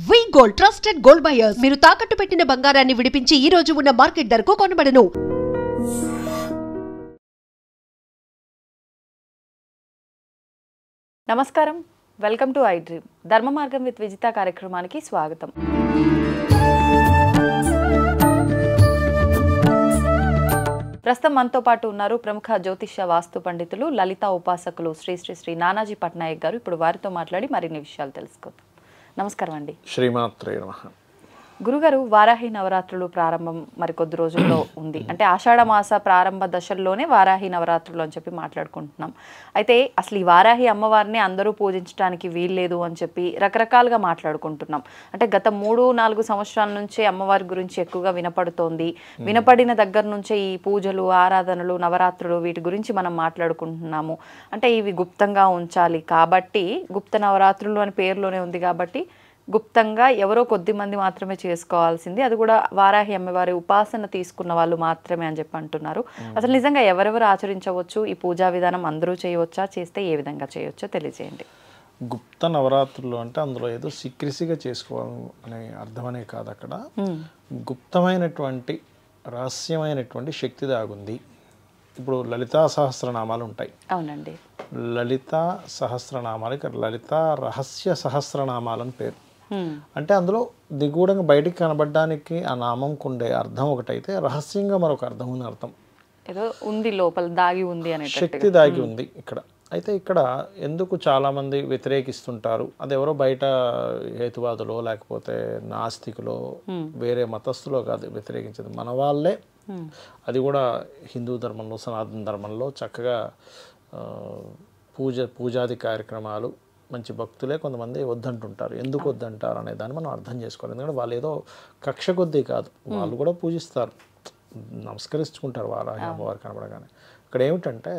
వి gold trusted gold buyers మీరు తాకట్టు పెట్టిన బంగారాన్ని విడిపించి ఈ రోజు ఉన్న మార్కెట్ ధరకు కొనబడను. నమస్కారం, వెల్కమ్ టు ఐ డ్రీమ్. ధర్మ మార్గం విత్ విజిత కార్యక్రమానికి స్వాగతం. ప్రస్తుతం మనతో పాటు ఉన్నారు ప్రముఖ జ్యోతిష్య వాస్తు పండితులు, లలిత ఉపాసకులు శ్రీ శ్రీ శ్రీ నానాజీ పట్నాయక్ గారు. ఇప్పుడు వారితో మాట్లాడి మరిన్ని విషయాలు తెలుసుకుందాం. నమస్కారం అండి. శ్రీమాత్రే నమః. గురుగారు, వారాహి నవరాత్రులు ప్రారంభం మరికొద్ది రోజుల్లో ఉంది. అంటే ఆషాఢ మాస ప్రారంభ దశల్లోనే వారాహి నవరాత్రులు అని చెప్పి మాట్లాడుకుంటున్నాం. అయితే అసలు ఈ వారాహి అమ్మవారిని అందరూ పూజించడానికి వీల్లేదు అని చెప్పి రకరకాలుగా మాట్లాడుకుంటున్నాం. అంటే గత 3-4 సంవత్సరాల నుంచే అమ్మవారి గురించి ఎక్కువగా వినపడుతోంది. వినపడిన దగ్గర నుంచే ఈ పూజలు, ఆరాధనలు, నవరాత్రులు వీటి గురించి మనం మాట్లాడుకుంటున్నాము. అంటే ఇవి గుప్తంగా ఉంచాలి కాబట్టి, గుప్త నవరాత్రులు అని పేరులోనే ఉంది కాబట్టి గుప్తంగా ఎవరో కొద్ది మంది మాత్రమే చేసుకోవాల్సింది, అది కూడా వారాహి అమ్మవారి ఉపాసన తీసుకున్న వాళ్ళు మాత్రమే అని చెప్పి అంటున్నారు. అసలు నిజంగా ఎవరెవరు ఆచరించవచ్చు? ఈ పూజా విధానం అందరూ చేయవచ్చా? చేస్తే ఏ విధంగా చేయవచ్చో తెలియజేయండి. గుప్త నవరాత్రులు అంటే అందులో ఏదో సీక్రెసీగా చేసుకోవాలి అనే అర్థమనే కాదు. అక్కడ గుప్తమైనటువంటి రహస్యమైనటువంటి శక్తి దాగుంది. ఇప్పుడు లలితా సహస్రనామాలు ఉంటాయి. అవునండి. లలితా సహస్రనామాలకి లలితా రహస్య సహస్రనామాలని పేరు. అంటే అందులో దిగువడంగా బయటికి కనబడడానికి ఆ నామంకు ఉండే అర్థం ఒకటైతే, రహస్యంగా మరొక అర్థం ఉంది. అర్థం ఏదో ఉంది, లోపల దాగి ఉంది అనే శక్తి దాగి ఉంది ఇక్కడ. అయితే ఇక్కడ ఎందుకు చాలామంది వ్యతిరేకిస్తుంటారు? అది ఎవరో బయట హేతువాదులో లేకపోతే నాస్తికులో వేరే మతస్థులో కాదు వ్యతిరేకించేది, మన వాళ్ళే. అది కూడా హిందూ ధర్మంలో, సనాతన ధర్మంలో చక్కగా పూజాది కార్యక్రమాలు మంచి భక్తులే కొంతమంది వద్దంటుంటారు. ఎందుకు వద్దంటారు అనే దాన్ని మనం అర్థం చేసుకోవాలి. ఎందుకంటే వాళ్ళు ఏదో కక్ష కొద్దీ కాదు, వాళ్ళు కూడా పూజిస్తారు, నమస్కరించుకుంటారు వారాహి అమ్మవారు కనబడగానే. ఇక్కడ ఏమిటంటే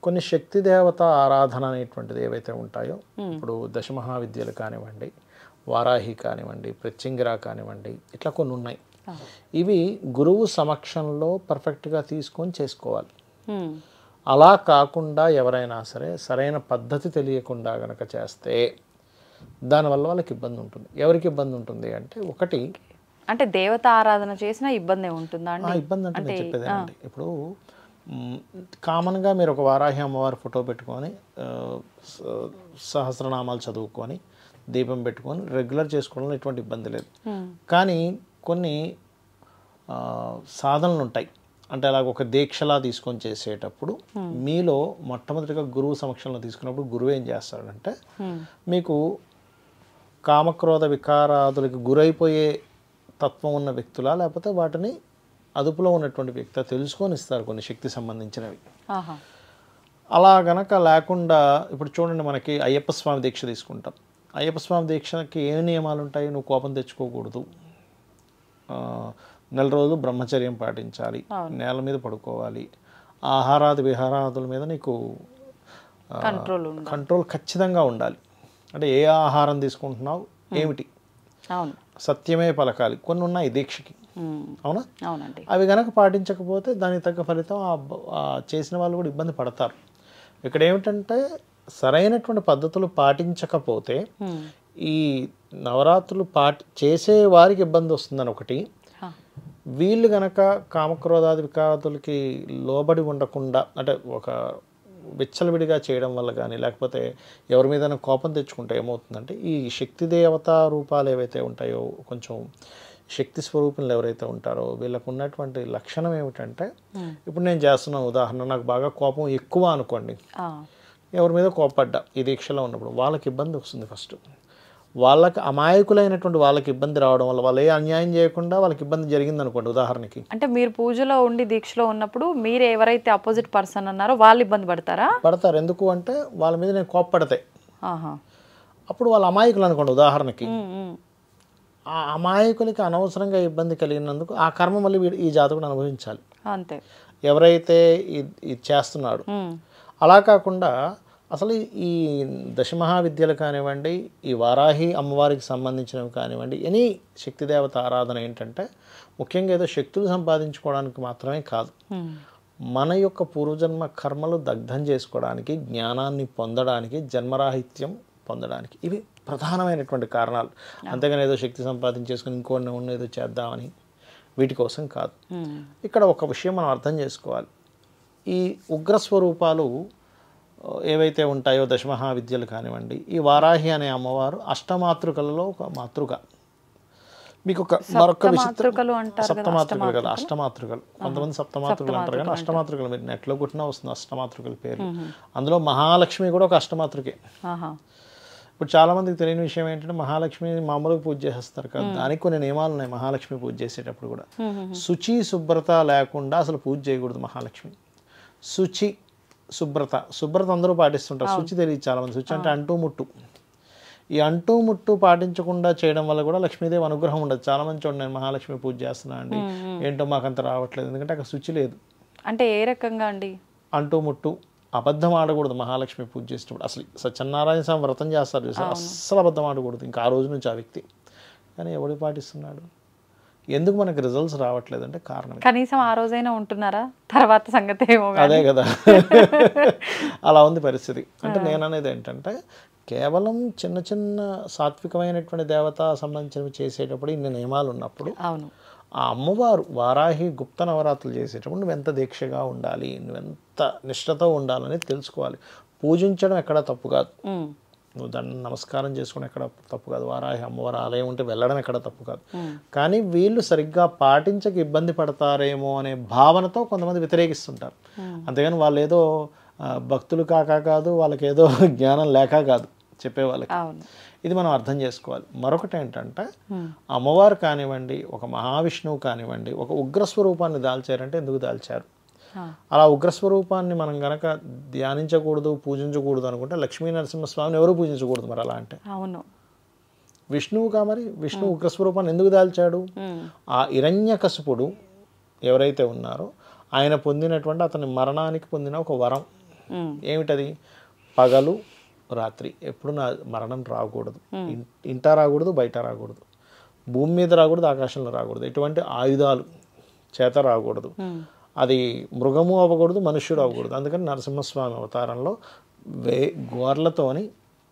కొన్ని శక్తి దేవత ఆరాధన అనేటువంటిది ఏవైతే ఉంటాయో, ఇప్పుడు దశమహావిద్యలు కానివ్వండి, వారాహి కానివ్వండి, ప్రత్యంగిరా కానివ్వండి, ఇట్లా కొన్ని ఉన్నాయి. ఇవి గురువు సమక్షంలో పర్ఫెక్ట్గా తీసుకొని చేసుకోవాలి. అలా కాకుండా ఎవరైనా సరే సరైన పద్ధతి తెలియకుండా గనక చేస్తే దానివల్ల వాళ్ళకి ఇబ్బంది ఉంటుంది. ఎవరికి ఇబ్బంది ఉంటుంది అంటే, ఒకటి అంటే దేవత ఆరాధన చేసినా ఇబ్బంది ఉంటుందా? ఇబ్బంది అంటే నేను చెప్పేదేనండి, ఇప్పుడు కామన్గా మీరు ఒక వారాహి అమ్మవారి ఫోటో పెట్టుకొని సహస్రనామాలు చదువుకొని దీపం పెట్టుకొని రెగ్యులర్ చేసుకోవడంలో ఎటువంటి ఇబ్బంది లేదు. కానీ కొన్ని సాధనలు ఉంటాయి. అంటే అలాగ ఒక దీక్షలా తీసుకొని చేసేటప్పుడు మీలో మొట్టమొదటిగా గురువు సమక్షంలో తీసుకున్నప్పుడు గురువు ఏం చేస్తాడంటే, మీకు కామక్రోధ వికారాదులకి గురైపోయే తత్వం ఉన్న వ్యక్తులా లేకపోతే వాటిని అదుపులో ఉన్నటువంటి వ్యక్తి తెలుసుకొని ఇస్తారు కొన్ని శక్తి సంబంధించినవి. అలా గనక లేకుండా, ఇప్పుడు చూడండి, మనకి అయ్యప్ప స్వామి దీక్ష తీసుకుంటాం. అయ్యప్ప స్వామి దీక్షకి ఏ నియమాలు ఉంటాయి? నువ్వు కోపం తెచ్చుకోకూడదు, 4 రోజులు బ్రహ్మచర్యం పాటించాలి, నేల మీద పడుకోవాలి, ఆహారాది విహారాదుల మీద నీకు కంట్రోల్ ఖచ్చితంగా ఉండాలి. అంటే ఏ ఆహారం తీసుకుంటున్నావు, ఏమిటి, సత్యమే పలకాలి, కొన్ని ఉన్నాయి దీక్షకి. అవునా? అవునండి. అవి కనుక పాటించకపోతే దానికి తగ్గ ఫలితం చేసిన వాళ్ళు కూడా ఇబ్బంది పడతారు. ఇక్కడ ఏమిటంటే సరైనటువంటి పద్ధతులు పాటించకపోతే ఈ నవరాత్రులు చేసే వారికి ఇబ్బంది వస్తుందని ఒకటి. వీళ్ళు గనక కామక్రోధాది వికారాదులకి లోబడి ఉండకుండా, అంటే ఒక విచ్చలవిడిగా చేయడం వల్ల కానీ, లేకపోతే ఎవరి మీద కోపం తెచ్చుకుంటే ఏమవుతుందంటే, ఈ శక్తి దేవతా రూపాలు ఏవైతే ఉంటాయో, కొంచెం శక్తి స్వరూపంలో ఎవరైతే ఉంటారో వీళ్ళకు ఉన్నటువంటి లక్షణం ఏమిటంటే, ఇప్పుడు నేను చేస్తున్న ఉదాహరణ, నాకు బాగా కోపం ఎక్కువ అనుకోండి, ఎవరి మీద కోపడ్డా ఈ దీక్షలో ఉన్నప్పుడు వాళ్ళకి ఇబ్బంది వస్తుంది. ఫస్ట్ వాళ్ళకి అమాయకులైనటువంటి వాళ్ళకి ఇబ్బంది రావడం వల్ల, వాళ్ళు ఏ అన్యాయం చేయకుండా వాళ్ళకి ఇబ్బంది జరిగింది అనుకోండి ఉదాహరణకి. అంటే మీరు పూజలో ఉండి దీక్షలో ఉన్నప్పుడు మీరు ఎవరైతే అపోజిట్ పర్సన్ అన్నారో వాళ్ళు ఇబ్బంది పడతారు. ఎందుకు అంటే వాళ్ళ మీద నేను కోప్పడితే అప్పుడు వాళ్ళు అమాయకులు అనుకోండి ఉదాహరణకి. ఆ అమాయకులకి అనవసరంగా ఇబ్బంది కలిగినందుకు ఆ కర్మ మళ్ళీ ఈ జాతకుడు అనుభవించాలి. అంతే, ఎవరైతే ఇది చేస్తున్నాడు. అలా కాకుండా అసలు ఈ దశమహావిద్యలు కానివ్వండి, ఈ వారాహి అమ్మవారికి సంబంధించినవి కానివ్వండి, ఎనీ శక్తిదేవత ఆరాధన ఏంటంటే ముఖ్యంగా ఏదో శక్తులు సంపాదించుకోవడానికి మాత్రమే కాదు, మన యొక్క పూర్వజన్మ కర్మలు దగ్ధం చేసుకోవడానికి, జ్ఞానాన్ని పొందడానికి, జన్మరాహిత్యం పొందడానికి, ఇవి ప్రధానమైనటువంటి కారణాలు. అంతేగాని ఏదో శక్తి సంపాదించేసుకుని ఇంకోటి ఏదో చేద్దామని వీటి కోసం కాదు. ఇక్కడ ఒక విషయం మనం అర్థం చేసుకోవాలి. ఈ ఉగ్రస్వరూపాలు ఏవైతే ఉంటాయో దశమహావిద్యలు కానివ్వండి, ఈ వారాహి అనే అమ్మవారు అష్టమాతృకలలో ఒక మాతృక. మీకు ఒక మరొక సప్తమాతృకలు అంటారు కదా, సప్తమాతృకలు కదా, అష్టమాతృకలు. కొంతమంది సప్తమాతృకలు అంటారు కానీ అష్టమాతృకలు మీరు నెట్లో కొట్టినా వస్తుంది అష్టమాతృకల పేరు. అందులో మహాలక్ష్మి కూడా ఒక అష్టమాతృకే. ఇప్పుడు చాలా మందికి తెలియని విషయం ఏంటంటే మహాలక్ష్మిని మామూలుగా పూజ చేసేస్తారు కదా, దానికి కొన్ని నియమాలు ఉన్నాయి. మహాలక్ష్మి పూజ చేసేటప్పుడు కూడా శుచి శుభ్రత లేకుండా అసలు పూజ చేయకూడదు మహాలక్ష్మి. శుచి శుభ్రత అందరూ పాటిస్తుంటారు, శుచి తెలియదు చాలా మంది. శుచి అంటే అంటూ ముట్టు. ఈ అంటూ ముట్టు పాటించకుండా చేయడం వల్ల కూడా లక్ష్మీదేవి అనుగ్రహం ఉండదు. చాలా మంది చూడండి, నేను మహాలక్ష్మి పూజ చేస్తున్నా అండి, ఏంటో మాకంత రావట్లేదు, ఎందుకంటే అక్కడ శుచి లేదు. అంటే ఏ రకంగా అండి? అంటూ ముట్టు, అబద్ధం ఆడకూడదు మహాలక్ష్మి పూజ చేసేటప్పుడు. అసలు సత్యనారాయణ స్వామి వ్రతం చేస్తారు చూసారు, అస్సలు అబద్ధం ఆడకూడదు ఇంకా ఆ రోజు నుంచి ఆ వ్యక్తి. కానీ ఎవడు పాటిస్తున్నాడు? ఎందుకు మనకు రిజల్ట్స్ రావట్లేదు అంటే కారణం కనీసం ఆ రోజైనా ఉంటున్నారా, తర్వాత సంగతి ఏమో. అదే కదా, అలా ఉంది పరిస్థితి. అంటే నేను అనేది ఏంటంటే కేవలం చిన్న చిన్న సాత్వికమైనటువంటి దేవత సంబంధించినవి చేసేటప్పుడు ఇన్ని నియమాలు ఉన్నప్పుడు అవును, ఆ అమ్మవారు వారాహి గుప్త నవరాత్రులు చేసేటప్పుడు నువ్వెంత దీక్షగా ఉండాలి, నువ్వెంత నిష్ఠతో ఉండాలని తెలుసుకోవాలి. పూజించడం ఎక్కడ తప్పు కాదు, నువ్వు దాన్ని నమస్కారం చేసుకోవడం ఎక్కడ తప్పు కాదు, వారాహి అమ్మవారి ఆలయం ఉంటే వెళ్ళడం ఎక్కడ తప్పు కాదు. కానీ వీళ్ళు సరిగ్గా పాటించక ఇబ్బంది పడతారేమో అనే భావనతో కొంతమంది వ్యతిరేకిస్తుంటారు. అంతేగాని వాళ్ళు ఏదో భక్తులు కాదు, వాళ్ళకి ఏదో జ్ఞానం లేక కాదు చెప్పేవాళ్ళకి. ఇది మనం అర్థం చేసుకోవాలి. మరొకటి ఏంటంటే అమ్మవారు కానివ్వండి, ఒక మహావిష్ణువు కానివ్వండి, ఒక ఉగ్రస్వరూపాన్ని దాల్చారంటే ఎందుకు దాల్చారు? అలా ఉగ్రస్వరూపాన్ని మనం గనక ధ్యానించకూడదు, పూజించకూడదు అనుకుంటే లక్ష్మీ నరసింహస్వామిని ఎవరు పూజించకూడదు మరి అలా అంటే. అవును, విష్ణువుగా మరి విష్ణు ఉగ్రస్వరూపాన్ని ఎందుకు దాల్చాడు? ఆ హిరణ్యకశిపుడు ఎవరైతే ఉన్నారో ఆయన పొందినటువంటి అతని మరణానికి పొందిన ఒక వరం ఏమిటది? పగలు రాత్రి ఎప్పుడు నా మరణం రాకూడదు, ఇంట రాకూడదు, బయట రాకూడదు, భూమి మీద రాకూడదు, ఆకాశంలో రాకూడదు, ఎటువంటి ఆయుధాలు చేత రాకూడదు, అది మృగము అవ్వకూడదు, మనుష్యుడు అవ్వకూడదు. అందుకని నరసింహస్వామి అవతారంలో గోర్లతోని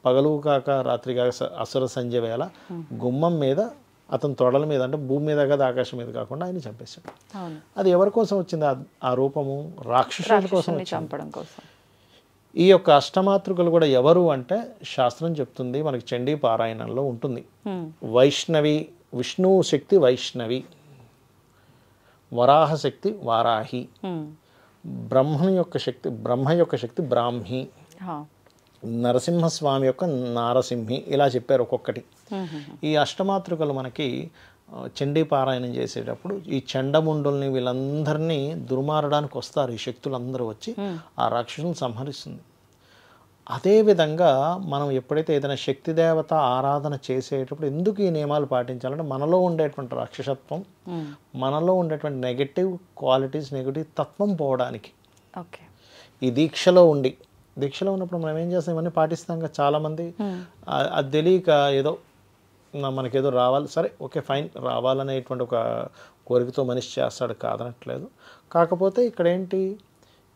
పగలు కాక రాత్రి కాక అసుర సంధ్య వేళ గుమ్మం మీద అతని తొడల మీద, అంటే భూమి మీద కాదు ఆకాశం మీద కాకుండా ఆయన చంపేశాడు. అది ఎవరి కోసం వచ్చింది ఆ రూపము? రాక్షసుల కోసం చంపడం కోసం. ఈ యొక్క అష్టమాతృకలు కూడా ఎవరు అంటే శాస్త్రం చెప్తుంది, మనకి చండీ పారాయణంలో ఉంటుంది. వైష్ణవి, విష్ణువు శక్తి వైష్ణవి, వరాహ శక్తి వారాహి, బ్రహ్మ యొక్క శక్తి బ్రాహ్మి, నరసింహస్వామి యొక్క నారసింహి, ఇలా చెప్పారు ఒక్కొక్కటి. ఈ అష్టమాతృకలు మనకి చండీ పారాయణం చేసేటప్పుడు ఈ చండముండుల్ని వీళ్ళందరినీ దుర్మారడానికి వస్తారు. ఈ శక్తులందరూ వచ్చి ఆ రాక్షసులను సంహరిస్తుంది. అదేవిధంగా మనం ఎప్పుడైతే ఏదైనా శక్తి దేవత ఆరాధన చేసేటప్పుడు ఎందుకు ఈ నియమాలు పాటించాలంటే మనలో ఉండేటువంటి రాక్షసత్వం, మనలో ఉండేటువంటి నెగటివ్ క్వాలిటీస్, నెగటివ్ తత్వం పోవడానికి. ఈ దీక్షలో ఉన్నప్పుడు మనం ఏం చేస్తాం, ఇవన్నీ పాటిస్తాం కదా చాలామంది. అది తెలియక ఏదో మనకేదో రావాలి, సరే ఓకే ఫైన్, రావాలనేటువంటి ఒక కోరికతో మనిషి చేస్తాడు, కాదనట్లేదు. కాకపోతే ఇక్కడ ఏంటి,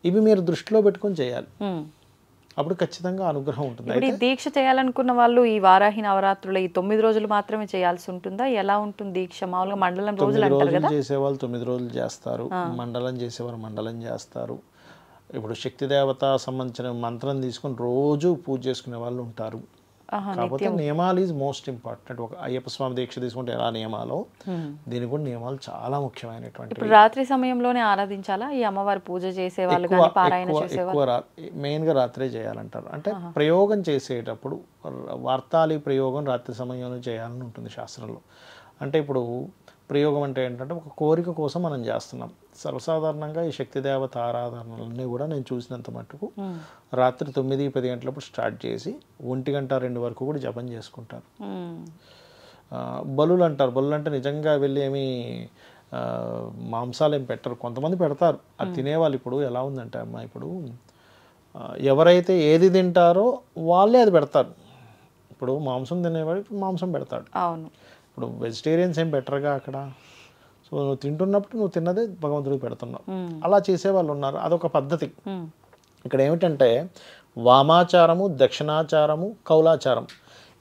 ఇవి మీరు దృష్టిలో పెట్టుకొని చేయాలి, అప్పుడు ఖచ్చితంగా అనుగ్రహం ఉంటుంది. ఇప్పుడు ఈ దీక్ష చేయాలనుకున్న వాళ్ళు ఈ వారాహి నవరాత్రులు ఈ 9 రోజులు మాత్రమే చేయాల్సి ఉంటుందా? ఎలా ఉంటుంది దీక్ష? మామూలుగా మండలం రోజులు అంటారు కదా, చేసేవాళ్ళు 9 రోజులు చేస్తారు, మండలం చేసేవారు మండలం చేస్తారు. ఇప్పుడు శక్తి దేవత సంబంధించిన మంత్రం తీసుకొని రోజు పూజ చేసుకునే వాళ్ళు ఉంటారు. కాకపోతే నియమాలు ఈజ్ మోస్ట్ ఇంపార్టెంట్. ఒక అయ్యప్ప స్వామి దీక్ష తీసుకుంటే ఎలా నియమాలో దీనికి కూడా నియమాలు చాలా ముఖ్యమైనటువంటి. ఇప్పుడు రాత్రి సమయంలోనే ఆరాధించాలా ఈ అమ్మవారి పూజ చేసేవాళ్ళు కానీ పారాయణ చేసేవాళ్ళు? మెయిన్గా రాత్రే చేయాలంటారు. అంటే ప్రయోగం చేసేటప్పుడు వార్తాలి ప్రయోగం రాత్రి సమయంలో చేయాలని ఉంటుంది శాస్త్రంలో. అంటే ఇప్పుడు ప్రయోగం అంటే ఏంటంటే ఒక కోరిక కోసం మనం చేస్తున్నాం. సర్వసాధారణంగా ఈ శక్తి దేవత ఆరాధనలన్నీ కూడా నేను చూసినంత మట్టుకు రాత్రి 9-10 గంటలప్పుడు స్టార్ట్ చేసి 1 గంట 2 వరకు కూడా జపం చేసుకుంటారు. బలులు అంటారు, బలులు అంటే నిజంగా వెళ్ళి ఏమి మాంసాలు ఏం పెట్టరు, కొంతమంది పెడతారు. అది తినేవాళ్ళు ఇప్పుడు ఎలా ఉందంటే అమ్మ, ఇప్పుడు ఎవరైతే ఏది తింటారో వాళ్ళే అది పెడతారు. ఇప్పుడు మాంసం తినేవాడు మాంసం పెడతాడు. అవును, ఇప్పుడు వెజిటేరియన్స్ ఏం బెటర్గా అక్కడ. సో నువ్వు తింటున్నప్పుడు నువ్వు తిన్నదే భగవంతుడికి పెడుతున్నావు. అలా చేసేవాళ్ళు ఉన్నారు, అదొక పద్ధతి. ఇక్కడ ఏమిటంటే వామాచారము, దక్షిణాచారము, కౌలాచారం,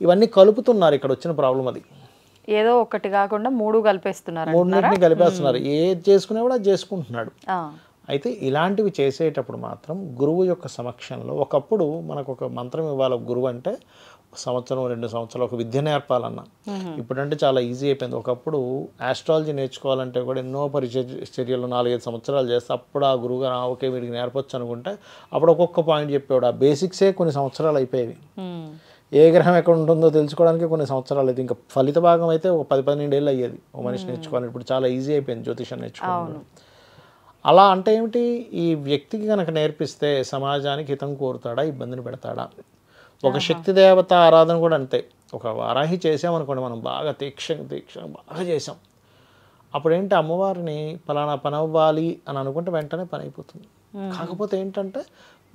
ఇవన్నీ కలుపుతున్నారు. ఇక్కడ వచ్చిన ప్రాబ్లం అది. ఏదో ఒకటి కాకుండా 3 కలిపేస్తున్నారు, మూడింటిని కలిపేస్తున్నారు. ఏది చేసుకునే కూడా అది చేసుకుంటున్నాడు. అయితే ఇలాంటివి చేసేటప్పుడు మాత్రం గురువు యొక్క సమక్షంలో, ఒకప్పుడు మనకు ఒక మంత్రం ఇవ్వాలి గురువు అంటే 1 సంవత్సరం 2 సంవత్సరాలు ఒక విద్య నేర్పాలన్నా. ఇప్పుడంటే చాలా ఈజీ అయిపోయింది. ఒకప్పుడు ఆస్ట్రాలజీ నేర్చుకోవాలంటే కూడా ఎన్నో చర్యలు 4-5 సంవత్సరాలు చేస్తే అప్పుడు ఆ గురువు గారు ఓకే వీడికి నేర్పొచ్చు అనుకుంటే అప్పుడు ఒక్కొక్క పాయింట్ చెప్పేవాడు. ఆ బేసిక్సే కొన్ని సంవత్సరాలు అయిపోయేవి. ఏ గ్రహం ఎక్కడ ఉంటుందో తెలుసుకోవడానికి కొన్ని సంవత్సరాలు అయితే, ఇంకా ఫలిత భాగం అయితే ఒక 10-12 ఏళ్ళు అయ్యేది ఒక మనిషి నేర్చుకోవాలి. ఇప్పుడు చాలా ఈజీ అయిపోయింది జ్యోతిషం నేర్చుకోవడం. అలా అంటే ఏమిటి, ఈ వ్యక్తికి కనుక నేర్పిస్తే సమాజానికి హితం కోరుతాడా, ఇబ్బందిని పెడతాడా? ఒక శక్తి దేవత ఆరాధన కూడా అంతే. ఒక వారాహి చేసామనుకోండి, మనం బాగా దీక్ష బాగా చేసాం, అప్పుడేంటి అమ్మవారిని పలానా పని అవ్వాలి అని అనుకుంటే వెంటనే పని అయిపోతుంది. కాకపోతే ఏంటంటే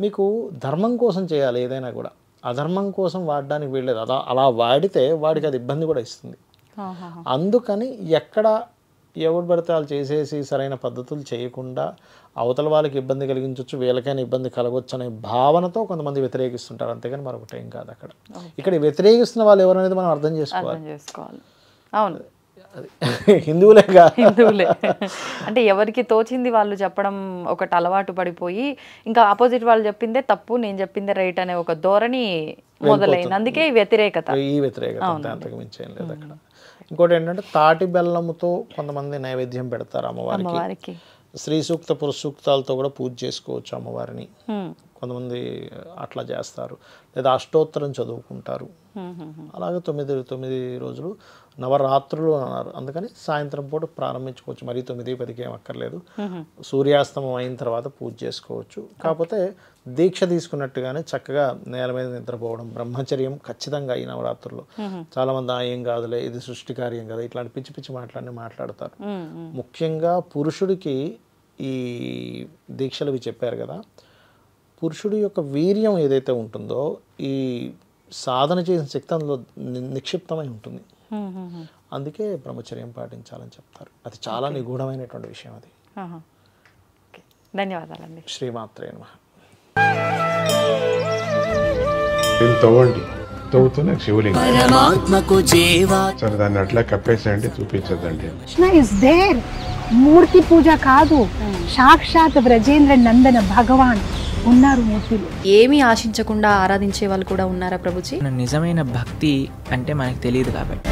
మీకు ధర్మం కోసం చేయాలి ఏదైనా కూడా, అధర్మం కోసం వాడడానికి వీల్లేదు. అలా వాడితే వాడికి అది ఇబ్బంది కూడా ఇస్తుంది. అందుకని ఎక్కడ ఎవరు పడితే వాళ్ళు చేసేసి సరైన పద్ధతులు చేయకుండా అవతల వాళ్ళకి ఇబ్బంది కలిగించవచ్చు, వీళ్ళకైనా ఇబ్బంది కలగవచ్చు అనే భావనతో కొంతమంది వ్యతిరేకిస్తుంటారు. అంతేగాని మరొకటి ఏం కాదు. ఇక్కడ వ్యతిరేకిస్తున్న వాళ్ళు ఎవరనేది మనం అర్థం చేసుకోవాలి. అవును, హిందువులే అంటే ఎవరికి తోచింది వాళ్ళు చెప్పడం ఒకటి అలవాటు పడిపోయి ఇంకా ఆపోజిట్ వాళ్ళు చెప్పిందే తప్పు, నేను చెప్పిందే రైట్ అనే ఒక ధోరణి మొదలైంది. అందుకే ఈ వ్యతిరేకత అంతకు మించి ఏం లేదు అక్కడ. ఇంకోటి ఏంటంటే తాటి బెల్లముతో కొంతమంది నైవేద్యం పెడతారు అమ్మవారికి. శ్రీ సూక్త పురుష సూక్తాలతో కూడా పూజ చేసుకోవచ్చు అమ్మవారిని. కొంతమంది అట్లా చేస్తారు, లేదా అష్టోత్తరం చదువుకుంటారు. అలాగే 9 రోజులు నవరాత్రులు అన్నారు. అందుకని సాయంత్రం పూట ప్రారంభించుకోవచ్చు. మరి 9-10 ఏం అక్కర్లేదు. సూర్యాస్తమం అయిన తర్వాత పూజ చేసుకోవచ్చు. కాకపోతే దీక్ష తీసుకున్నట్టుగానే చక్కగా నేల మీద నిద్రపోవడం, బ్రహ్మచర్యం ఖచ్చితంగా ఈ నవరాత్రుల్లో. చాలా మంది ఏం కాదులే ఇది సృష్టి కార్యం కదా ఇట్లాంటి పిచ్చి పిచ్చి మాట్లాడతారు. ముఖ్యంగా పురుషుడికి ఈ దీక్షలు చెప్పారు కదా, పురుషుడి యొక్క వీర్యం ఏదైతే ఉంటుందో ఈ సాధన చేసిన శక్తి అందులో నిక్షిప్తమై ఉంటుంది. అందుకే బ్రహ్మచర్యం పాటించాలని చెప్తారు. అది చాలా నిగూఢమైనటువంటి విషయం అది. ధన్యవాదాలండి. శ్రీమాత్రే నమః. తవ్వండి, తవ్వుతూనే శివలింగం సరే దాన్ని అట్లా కప్పేసేయండి, చూపించద్దండి. మూర్తి పూజ కాదు, సాక్షాత్ బ్రజేంద్ర నందన భగవాన్ ఉన్నారు మూర్తిలో. ఏమీ ఆశించకుండా ఆరాధించే వాళ్ళు కూడా ఉన్నారా ప్రభుజీ? నిజమైన భక్తి అంటే మనకు తెలియదు కాబట్టి